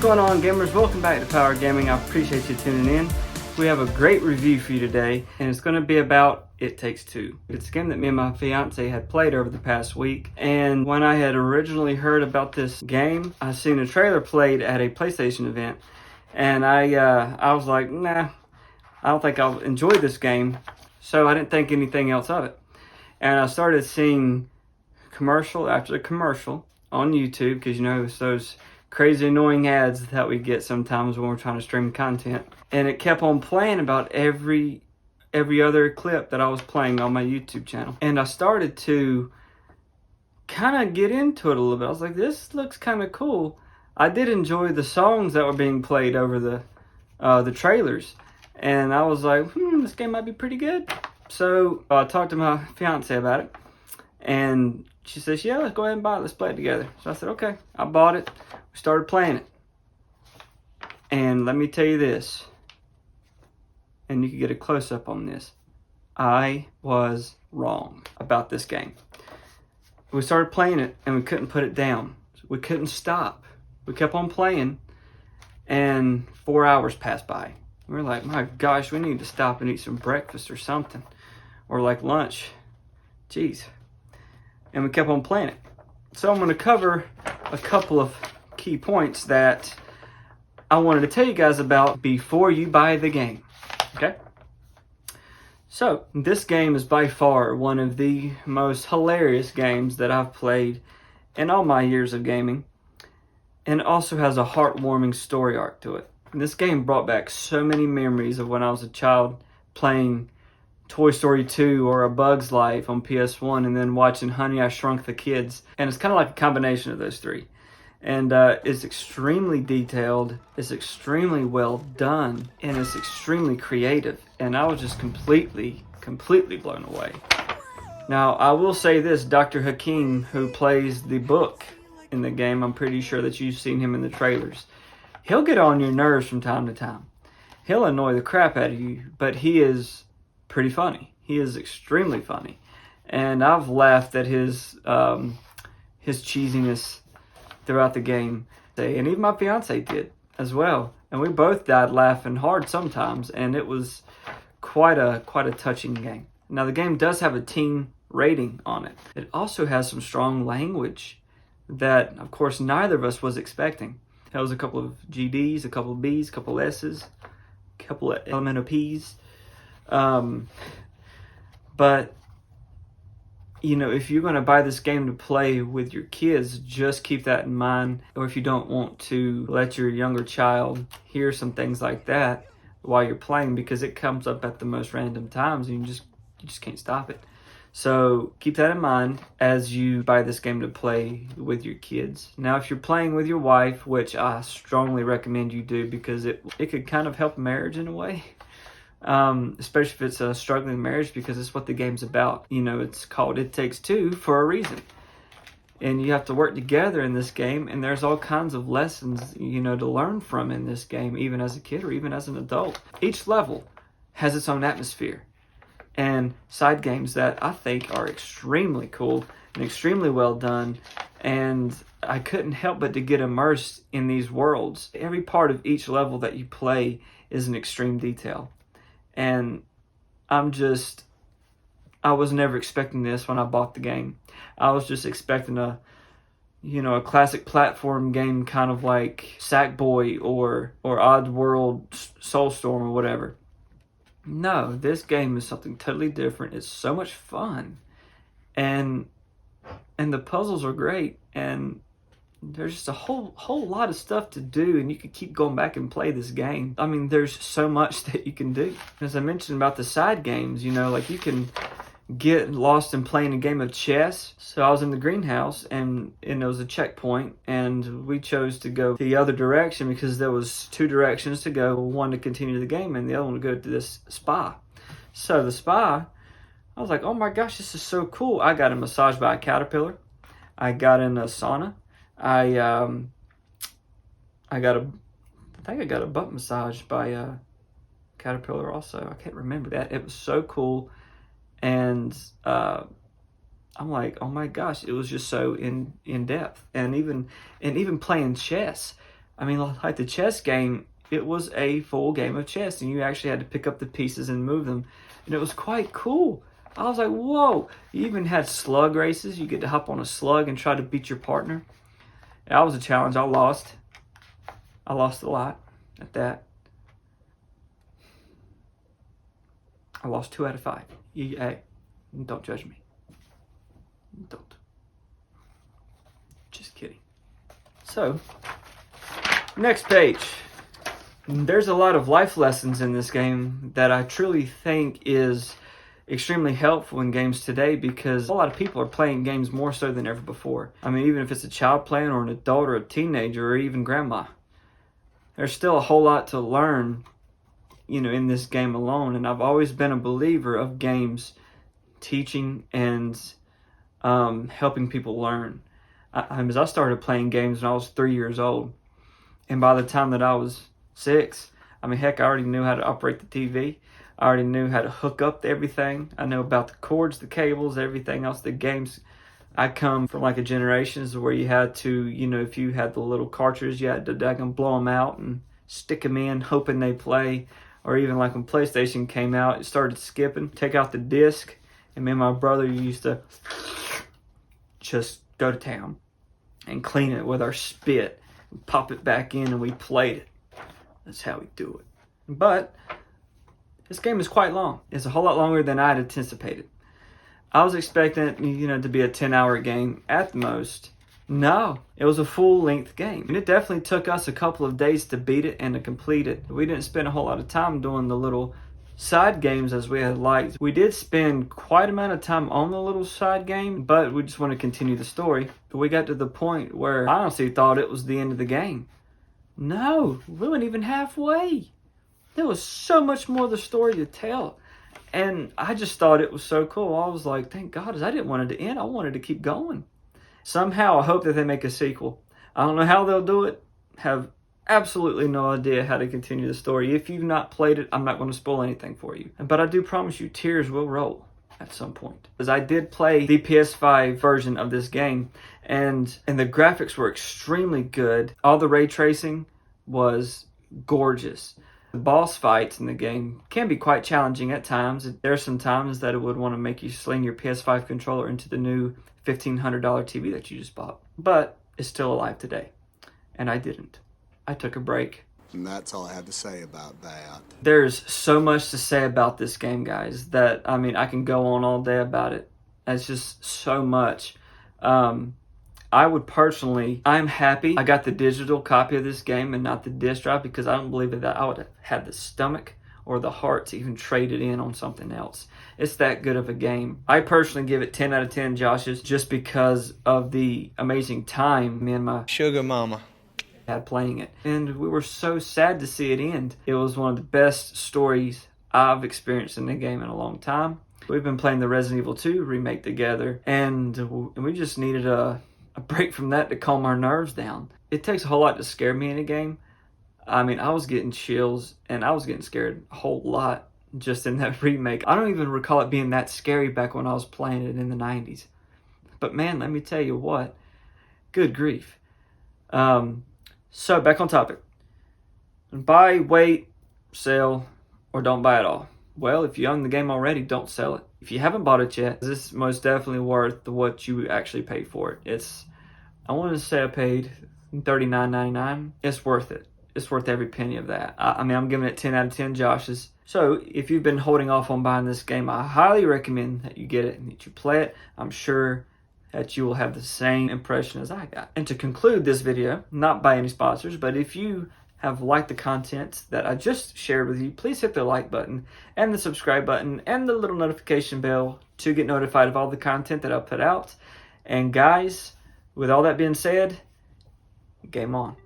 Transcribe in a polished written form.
going on, gamers? Welcome back to Power Gaming. I appreciate you tuning in. We have a great review for you today, and it's going to be about It Takes Two. It's a game that me and my fiance had played over the past week, and when I had originally heard about this game, I seen a trailer played at a PlayStation event, and I was like, nah, I don't think I'll enjoy this game, so I didn't think anything else of it. And I started seeing commercial after commercial on YouTube, because you know, it's those crazy annoying ads that we get sometimes when we're trying to stream content. And it kept on playing about every other clip that I was playing on my YouTube channel. And I started to kind of get into it a little bit. I was like, this looks kind of cool. I did enjoy the songs that were being played over the trailers. And I was like, this game might be pretty good. So I talked to my fiance about it. And she says, yeah, let's go ahead and buy it. Let's play it together. So I said, okay. I bought it. We started playing it. And let me tell you this. And you can get a close-up on this. I was wrong about this game. We started playing it and we couldn't put it down. We couldn't stop. We kept on playing and 4 hours passed by. We were like, my gosh, we need to stop and eat some breakfast or something. Or like lunch. Jeez. And we kept on playing it. So I'm going to cover a couple of key points that I wanted to tell you guys about before you buy the game. Okay? So, this game is by far one of the most hilarious games that I've played in all my years of gaming. And it also has a heartwarming story arc to it. And this game brought back so many memories of when I was a child playing Toy Story 2 or A Bug's Life on PS1 and then watching Honey, I Shrunk the Kids. And it's kind of like a combination of those three. And it's extremely detailed, it's extremely well done, and it's extremely creative. And I was just completely blown away. Now, I will say this, Dr. Hakim, who plays the book in the game, I'm pretty sure that you've seen him in the trailers. He'll get on your nerves from time to time. He'll annoy the crap out of you, but he is pretty funny. He is extremely funny. And I've laughed at his cheesiness throughout the game, and even my fiance did as well, and we both died laughing hard sometimes, and it was quite a touching game. Now, the game does have a teen rating on it. It also has some strong language that, of course, neither of us was expecting. There was a couple of GDs, a couple of Bs, a couple of S's, a couple of elemental Ps, but you know, if you're going to buy this game to play with your kids, just keep that in mind. Or if you don't want to let your younger child hear some things like that while you're playing, because it comes up at the most random times and you just can't stop it. So keep that in mind as you buy this game to play with your kids. Now, if you're playing with your wife, which I strongly recommend you do, because it could kind of help marriage in a way. Especially if it's a struggling marriage, because it's what the game's about. You know, it's called It Takes Two for a reason. And you have to work together in this game, and there's all kinds of lessons, you know, to learn from in this game, even as a kid or even as an adult. Each level has its own atmosphere and side games that I think are extremely cool and extremely well done. And I couldn't help but to get immersed in these worlds. Every part of each level that you play is an extreme detail. And I was never expecting this when I bought the game. I was just expecting a classic platform game, kind of like Sackboy or Oddworld Soulstorm or whatever. No, this game is something totally different. It's so much fun. And the puzzles are great, and there's just a whole lot of stuff to do, and you could keep going back and play this game. I mean, there's so much that you can do. As I mentioned about the side games, you know, like you can get lost in playing a game of chess. So I was in the greenhouse, and it was a checkpoint, and we chose to go the other direction because there was two directions to go, one to continue the game and the other one to go to this spa. So the spa, I was like, oh my gosh, this is so cool. I got a massage by a caterpillar. I got in a sauna. I think I got a butt massage by a caterpillar also. I can't remember that. It was so cool. And I'm like, oh my gosh, it was just so in depth. And even playing chess, I mean, like the chess game, it was a full game of chess, and you actually had to pick up the pieces and move them, and it was quite cool. I was like, whoa. You even had slug races. You get to hop on a slug and try to beat your partner. That was a challenge. I lost a lot at that. I lost 2 out of 5. Hey, don't judge me. Don't. Just kidding. So, next page. There's a lot of life lessons in this game that I truly think is extremely helpful in games today, because a lot of people are playing games more so than ever before. I mean, even if it's a child playing or an adult or a teenager or even grandma, there's still a whole lot to learn, in this game alone. And I've always been a believer of games teaching and helping people learn. As I started playing games when I was 3 years old, and by the time that I was 6, I mean, heck, I already knew how to operate the TV. I already knew how to hook up to everything. I know about the cords, the cables, everything else. The games, I come from like a generations where you had to, if you had the little cartridge, you had to blow them out and stick them in, hoping they play. Or even like when PlayStation came out, it started skipping. Take out the disc, and me and my brother used to just go to town and clean it with our spit and pop it back in, and we played it. That's how we do it. But this game is quite long. It's a whole lot longer than I'd anticipated. I was expecting it, to be a 10-hour game at the most. No, it was a full-length game. And it definitely took us a couple of days to beat it and to complete it. We didn't spend a whole lot of time doing the little side games as we had liked. We did spend quite an amount of time on the little side game, but we just want to continue the story. But we got to the point where I honestly thought it was the end of the game. No, we weren't even halfway. There was so much more of the story to tell. And I just thought it was so cool. I was like, thank God, I didn't want it to end. I wanted to keep going. Somehow, I hope that they make a sequel. I don't know how they'll do it. Have absolutely no idea how to continue the story. If you've not played it, I'm not going to spoil anything for you. But I do promise you, tears will roll at some point. Because I did play the PS5 version of this game, and the graphics were extremely good. All the ray tracing was gorgeous. The boss fights in the game can be quite challenging at times. There are some times that it would want to make you sling your PS5 controller into the new $1,500 TV that you just bought. But it's still alive today. And I didn't. I took a break. And that's all I have to say about that. There's so much to say about this game, guys, that, I can go on all day about it. It's just so much. I would personally, I'm happy I got the digital copy of this game and not the disc drive, because I don't believe that I would have had the stomach or the heart to even trade it in on something else. It's that good of a game. I personally give it 10 out of 10 Joshes, just because of the amazing time me and my sugar mama had playing it. And we were so sad to see it end. It was one of the best stories I've experienced in the game in a long time. We've been playing the Resident Evil 2 remake together, and we just needed a break from that to calm our nerves down. It takes a whole lot to scare me in a game. I was getting chills, and I was getting scared a whole lot just in that remake. I don't even recall it being that scary back when I was playing it in the 90s. But man, let me tell you what. Good grief. So back on topic. Buy, wait, sell, or don't buy at all. Well, if you own the game already, don't sell it. If you haven't bought it yet, this is most definitely worth what you actually paid for it. I want to say I paid $39.99. It's worth it. It's worth every penny of that. I'm giving it 10 out of 10 Joshes. So if you've been holding off on buying this game, I highly recommend that you get it and that you play it. I'm sure that you will have the same impression as I got. And to conclude this video, not by any sponsors, but if you have liked the content that I just shared with you, please hit the like button and the subscribe button and the little notification bell to get notified of all the content that I put out. And guys, with all that being said, game on.